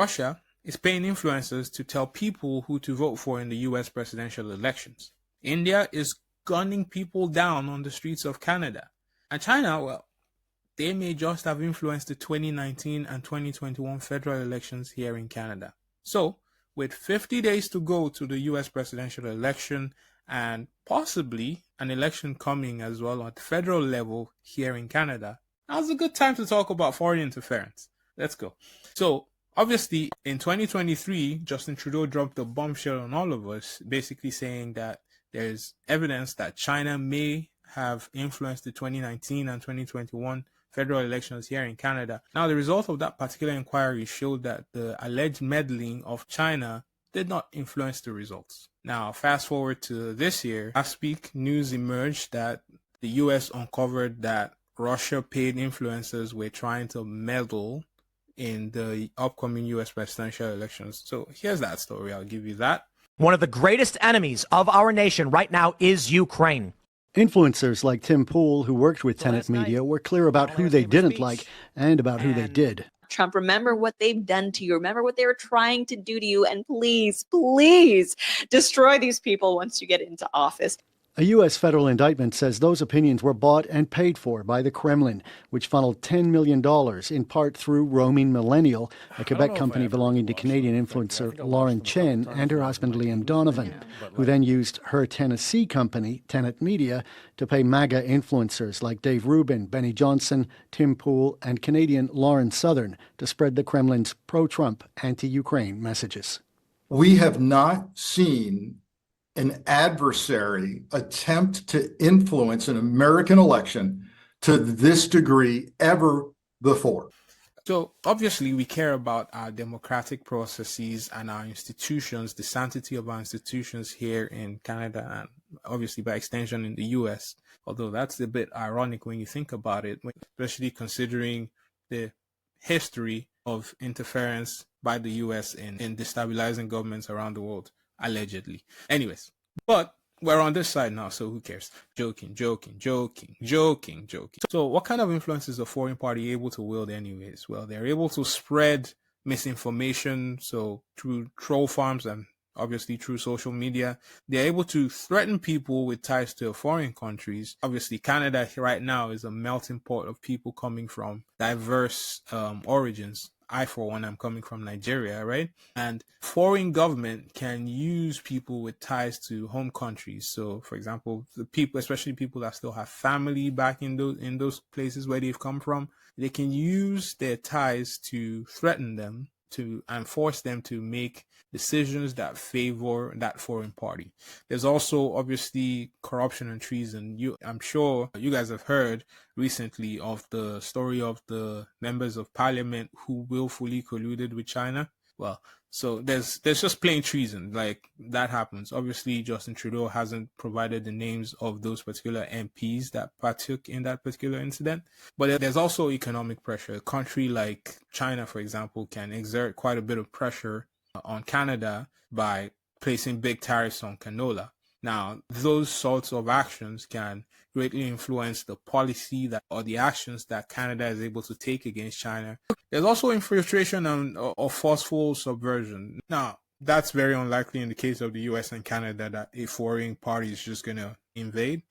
Russia is paying influencers to tell people who to vote for in the US presidential elections. India is gunning people down on the streets of Canada. And China, well, they may just have influenced the 2019 and 2021 federal elections here in Canada. So, with 50 days to go to the US presidential election and possibly an election coming as well at the federal level here in Canada, now's a good time to talk about foreign interference. Let's go. So, obviously, in 2023, Justin Trudeau dropped a bombshell on all of us, basically saying that there's evidence that China may have influenced the 2019 and 2021 federal elections here in Canada. Now, the result of that particular inquiry showed that the alleged meddling of China did not influence the results. Now, fast forward to this year, last week, news emerged that the US uncovered that Russia paid influencers were trying to meddle in the upcoming US presidential elections. So here's that story. I'll give you that. One of the greatest enemies of our nation right now is Ukraine. Influencers like Tim Pool, who worked with Tenet Media, were clear about who they didn't like and about who they did. Trump, remember what they've done to you. Remember what they were trying to do to you. And please, please destroy these people once you get into office. A U.S. federal indictment says those opinions were bought and paid for by the Kremlin, which funneled $10 million, in part through Roaming Millennial, a Quebec company belonging to Canadian influencer Lauren Chen and her husband Liam Donovan, who then used her Tennessee company, Tenet Media, to pay MAGA influencers like Dave Rubin, Benny Johnson, Tim Pool, and Canadian Lauren Southern to spread the Kremlin's pro-Trump, anti-Ukraine messages. We have not seen an adversary attempt to influence an American election to this degree ever before. So obviously we care about our democratic processes and our institutions, the sanctity of our institutions here in Canada and obviously by extension in the US. Although that's a bit ironic when you think about it, especially considering the history of interference by the US in destabilizing governments around the world. Allegedly. Anyways, but we're on this side now, so who cares? Joking. So what kind of influence is a foreign party able to wield anyways? Well, they're able to spread misinformation, so through troll farms and obviously through social media. They're able to threaten people with ties to foreign countries. Obviously, Canada right now is a melting pot of people coming from diverse origins. I, for one, am coming from Nigeria, right? And foreign government can use people with ties to home countries. So, for example, the people, especially people that still have family back in those places where they've come from, they can use their ties to threaten them and force them to make decisions that favor that foreign party. There's also obviously corruption and treason. I'm sure you guys have heard recently of the story of the members of parliament who willfully colluded with China. Well, so there's just plain treason, like that happens. Obviously, Justin Trudeau hasn't provided the names of those particular MPs that partook in that particular incident. But there's also economic pressure. A country like China, for example, can exert quite a bit of pressure on Canada by placing big tariffs on canola. Now, those sorts of actions can greatly influence the policy or the actions that Canada is able to take against China. There's also infiltration or forceful subversion. Now, that's very unlikely in the case of the US and Canada that a foreign party is just going to invade.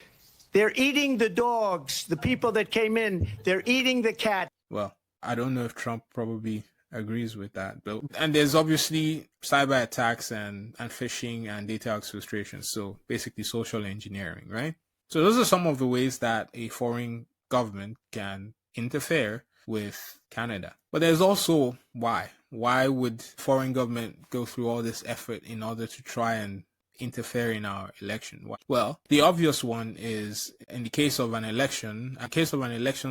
They're eating the dogs, the people that came in. They're eating the cat. Well, I don't know if Trump probably agrees with that. And there's obviously cyber attacks and phishing and data exfiltration. So basically social engineering, right? So those are some of the ways that a foreign government can interfere with Canada. But there's also why. Why would foreign government go through all this effort in order to try and interfere in our election? Well, the obvious one is in the case of an election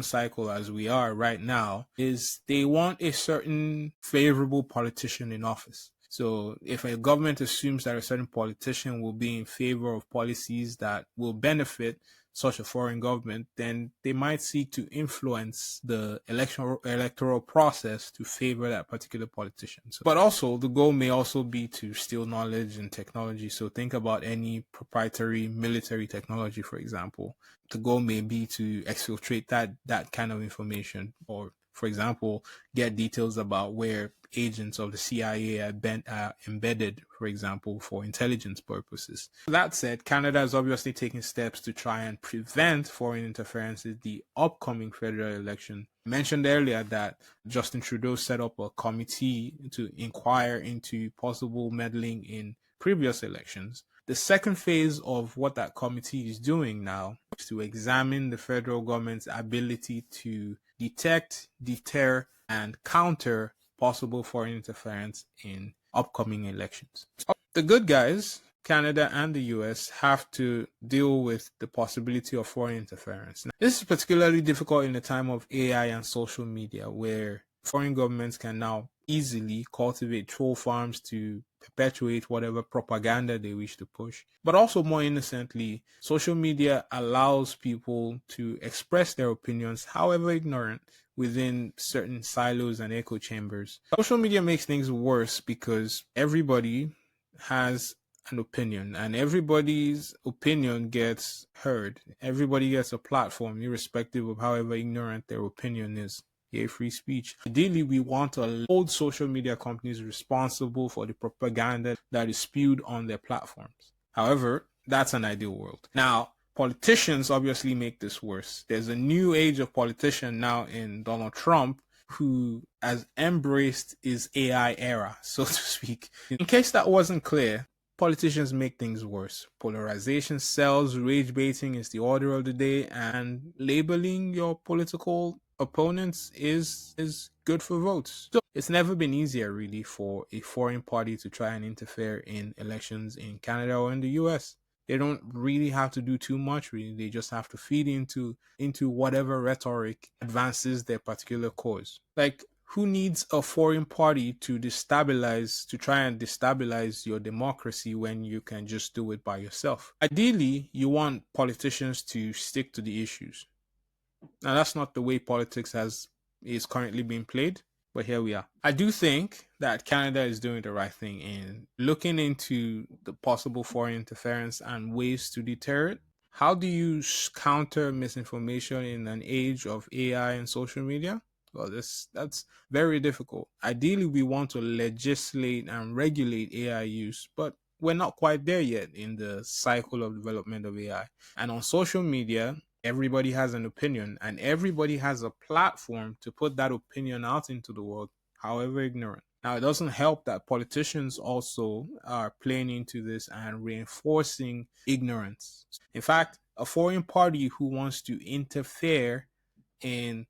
cycle as we are right now, is they want a certain favorable politician in office. So if a government assumes that a certain politician will be in favor of policies that will benefit such a foreign government, then they might seek to influence the electoral process to favor that particular politician. But also, the goal may also be to steal knowledge and technology. So think about any proprietary military technology, for example. The goal may be to exfiltrate that kind of information or For example, get details about where agents of the CIA are embedded, for example, for intelligence purposes. That said, Canada is obviously taking steps to try and prevent foreign interference in the upcoming federal election. I mentioned earlier that Justin Trudeau set up a committee to inquire into possible meddling in previous elections. The second phase of what that committee is doing now is to examine the federal government's ability to detect, deter, and counter possible foreign interference in upcoming elections. The good guys, Canada and the US, have to deal with the possibility of foreign interference. Now, this is particularly difficult in the time of AI and social media, where foreign governments can now easily cultivate troll farms to perpetuate whatever propaganda they wish to push. But also, more innocently, social media allows people to express their opinions, however ignorant, within certain silos and echo chambers. Social media makes things worse because everybody has an opinion and everybody's opinion gets heard. Everybody gets a platform, irrespective of however ignorant their opinion is. Yay, free speech. Ideally, we want to hold social media companies responsible for the propaganda that is spewed on their platforms. However, that's an ideal world. Now, politicians obviously make this worse. There's a new age of politician now in Donald Trump, who has embraced his AI era, so to speak. In case that wasn't clear, politicians make things worse. Polarization sells, rage baiting is the order of the day, and labeling your political opponents is good for votes. So it's never been easier really for a foreign party to try and interfere in elections in Canada or in the US. They don't really have to do too much, really. They just have to feed into whatever rhetoric advances their particular cause. Like, who needs a foreign party to try and destabilize your democracy when you can just do it by yourself? Ideally, you want politicians to stick to the issues. Now, that's not the way politics is currently being played, but here we are. I do think that Canada is doing the right thing in looking into the possible foreign interference and ways to deter it. How do you counter misinformation in an age of AI and social media? Well, that's very difficult. Ideally, we want to legislate and regulate AI use, but we're not quite there yet in the cycle of development of AI. And on social media, everybody has an opinion and everybody has a platform to put that opinion out into the world, however ignorant. Now, it doesn't help that politicians also are playing into this and reinforcing ignorance. In fact, a foreign party who wants to interfere in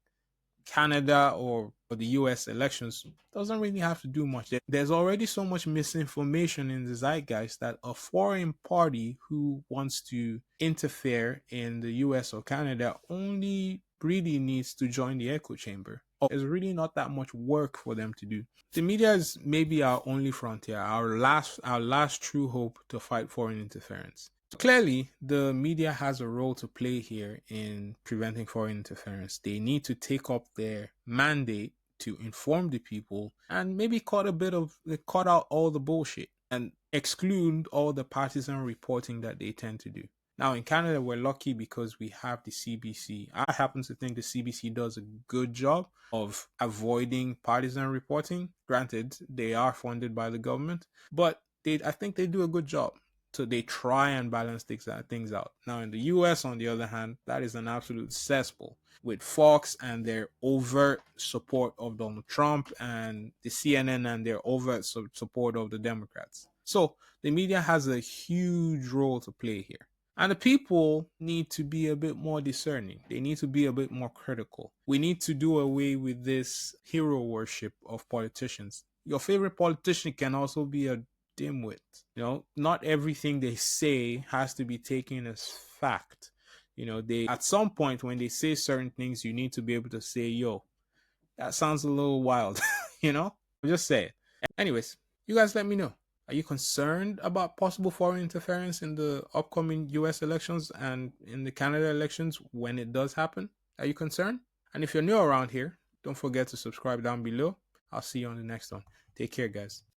Canada or the US elections doesn't really have to do much. There's already so much misinformation in the zeitgeist that a foreign party who wants to interfere in the US or Canada only really needs to join the echo chamber. There's really not that much work for them to do. The media is maybe our only frontier, our last true hope to fight foreign interference. Clearly, the media has a role to play here in preventing foreign interference. They need to take up their mandate to inform the people and maybe cut out all the bullshit and exclude all the partisan reporting that they tend to do. Now, in Canada, we're lucky because we have the CBC. I happen to think the CBC does a good job of avoiding partisan reporting. Granted, they are funded by the government, but I think they do a good job. So they try and balance things out. Now, in the US, on the other hand, that is an absolute cesspool with Fox and their overt support of Donald Trump and the CNN and their overt support of the Democrats. So the media has a huge role to play here. And the people need to be a bit more discerning. They need to be a bit more critical. We need to do away with this hero worship of politicians. Your favorite politician can also be a dimwit. Not everything they say has to be taken as fact. They at some point when they say certain things, you need to be able to say, yo, that sounds a little wild. Just say it. Anyways, you guys let me know. Are you concerned about possible foreign interference in the upcoming US elections and in the Canada elections when it does happen? Are you concerned? And if you're new around here, don't forget to subscribe down below. I'll see you on the next one. Take care, guys.